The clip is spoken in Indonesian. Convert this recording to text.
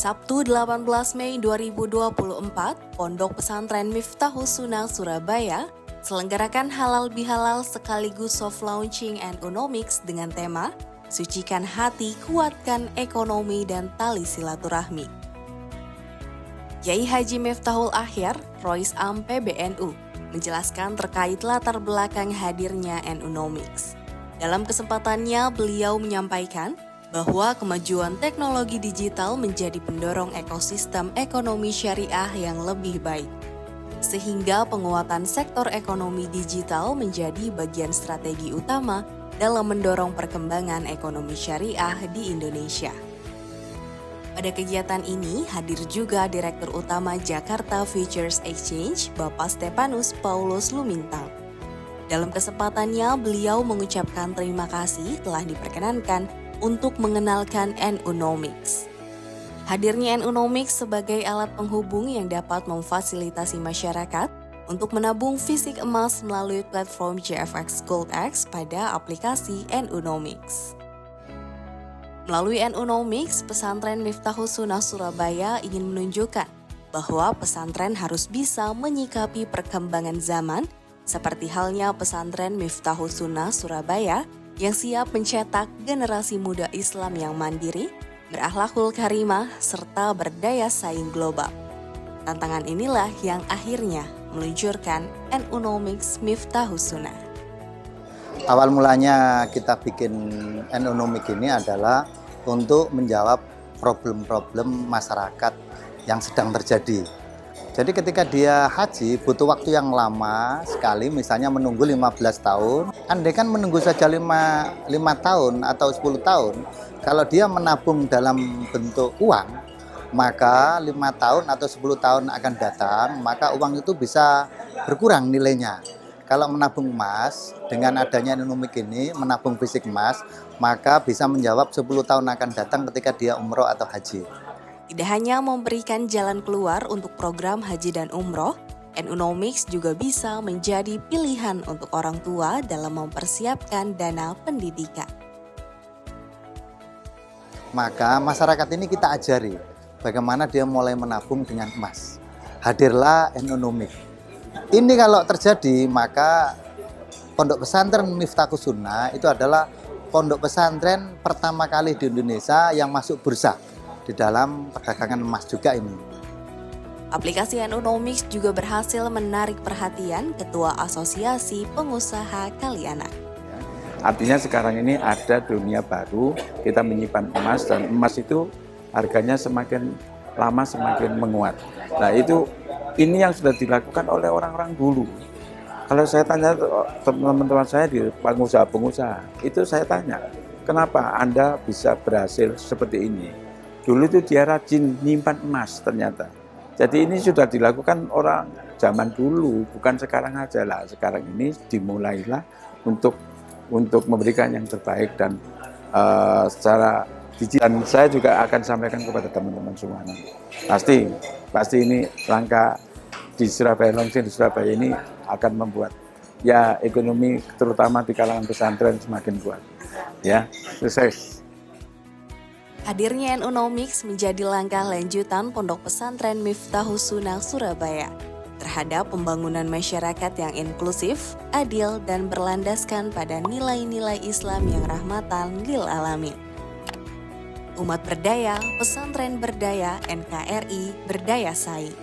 Sabtu 18 Mei 2024, Pondok Pesantren Miftahus Sunnah Surabaya selenggarakan halal bihalal sekaligus soft launching NU-Nomics dengan tema Sucikan Hati, Kuatkan Ekonomi dan Tali Silaturahmi. Kiai Haji Miftahul Akhir, Rois Am PBNU, menjelaskan terkait latar belakang hadirnya NU-Nomics. Dalam kesempatannya, beliau menyampaikan bahwa kemajuan teknologi digital menjadi pendorong ekosistem ekonomi syariah yang lebih baik, sehingga penguatan sektor ekonomi digital menjadi bagian strategi utama dalam mendorong perkembangan ekonomi syariah di Indonesia. Pada kegiatan ini hadir juga Direktur Utama Jakarta Futures Exchange, Bapak Stepanus Paulus Lumintang. Dalam kesempatannya, beliau mengucapkan terima kasih telah diperkenankan untuk mengenalkan NU-Nomics. Hadirnya NU-Nomics sebagai alat penghubung yang dapat memfasilitasi masyarakat untuk menabung fisik emas melalui platform JFX GoldX pada aplikasi NU-Nomics. Melalui NU-Nomics, Pesantren Miftahus Sunnah Surabaya ingin menunjukkan bahwa pesantren harus bisa menyikapi perkembangan zaman, seperti halnya Pesantren Miftahus Sunnah Surabaya yang siap mencetak generasi muda Islam yang mandiri, berakhlakul karimah, serta berdaya saing global. Tantangan inilah yang akhirnya meluncurkan NU-Nomics Miftahus Sunnah. Awal mulanya kita bikin NU-Nomics ini adalah untuk menjawab problem-problem masyarakat yang sedang terjadi. Jadi ketika dia haji butuh waktu yang lama sekali, misalnya menunggu 15 tahun. Andai kan menunggu saja 5 tahun atau 10 tahun, kalau dia menabung dalam bentuk uang, maka 5 tahun atau 10 tahun akan datang, maka uang itu bisa berkurang nilainya. Kalau menabung emas, dengan adanya NU-Nomics ini, menabung fisik emas, maka bisa menjawab 10 tahun akan datang ketika dia umroh atau haji. Tidak hanya memberikan jalan keluar untuk program haji dan umroh, NU-Nomics juga bisa menjadi pilihan untuk orang tua dalam mempersiapkan dana pendidikan. Maka masyarakat ini kita ajari bagaimana dia mulai menabung dengan emas. Hadirlah NU-Nomics. Ini kalau terjadi, maka Pondok Pesantren Miftahus Sunnah itu adalah pondok pesantren pertama kali di Indonesia yang masuk bursa di dalam perdagangan emas juga ini. Aplikasi NU-Nomics juga berhasil menarik perhatian Ketua Asosiasi Pengusaha Kalianak. Artinya sekarang ini ada dunia baru, kita menyimpan emas dan emas itu harganya semakin lama semakin menguat. Nah ini yang sudah dilakukan oleh orang-orang dulu. Kalau saya tanya teman-teman saya di pengusaha-pengusaha, itu saya tanya, kenapa Anda bisa berhasil seperti ini? Dulu itu dia rajin nyimpan emas ternyata. Jadi ini sudah dilakukan orang zaman dulu, bukan sekarang aja lah. Sekarang ini dimulailah untuk memberikan yang terbaik dan secara digital. Dan saya juga akan sampaikan kepada teman-teman semua. Pasti ini langkah di Surabaya, launching di Surabaya ini akan membuat ya ekonomi terutama di kalangan pesantren semakin kuat. Ya, sukses. Hadirnya NU-Nomics menjadi langkah lanjutan Pondok Pesantren Miftahus Sunnah Surabaya terhadap pembangunan masyarakat yang inklusif, adil, dan berlandaskan pada nilai-nilai Islam yang rahmatan lil alamin. Umat berdaya, pesantren berdaya, NKRI berdaya saing.